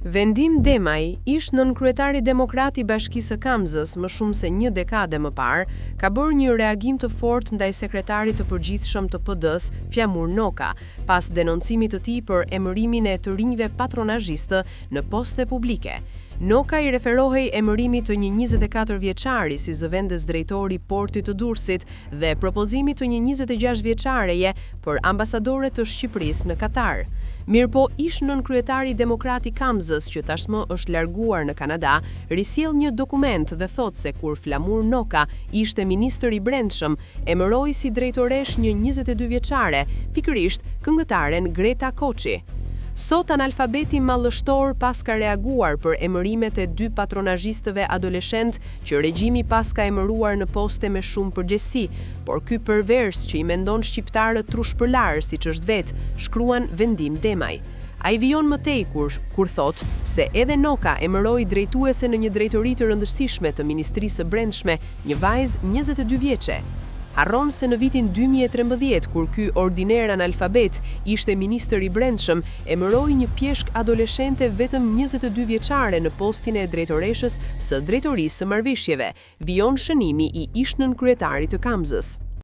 Vendim Demaj, ish nënkryetari demokrat i Bashkisë së Kamzës më shumë se një dekade më parë, ka bërë një reagim të fortë ndaj sekretarit të përgjithshëm të PD-s, Flamur Noka, pas denoncimit të tij për emërimin e të rinjve patronazhistë në poste publike. Noka i referohej emërimit të një 24 vjeçari si zëvendës drejtori i portit të Durrësit dhe propozimit të një 26 vjeçareje për ambasadore të Shqipërisë në Katar. Mirëpo ish nënkryetari demokrat i Kamzës, që tashmë është larguar në Kanada, risjell një dokument dhe thot se kur Flamur Noka ishte ministër i brendshëm, emëroi si drejtoresh një 22 vjeçare, pikërisht këngëtaren Greta Koçi. Sot analfabeti mallështor pas ka reaguar për emërimet e dy patronazhistëve adoleshent që regjimi pas ka emëruar në poste me shumë përgjegjësi, por ky pervers që i mendon shqiptarët trushpërlar siç është vetë, shkruan Vendim Demaj. Ai vijon më tej kur thot se edhe Noka emëroi drejtuese në një drejtori të rëndësishme të Ministrisë së Brendshme, një vajzë 22 vjeçe. Harron se në vitin 2013, kur ky ordiner analfabet ishte ministër i brendshëm, emëroi një pjeshk adoleshente vetëm 22 vjeçare në postin e drejtoreshës së drejtorisë së marrëveshjeve, vijon shënimi i ish nënkryetarit të Kamzës.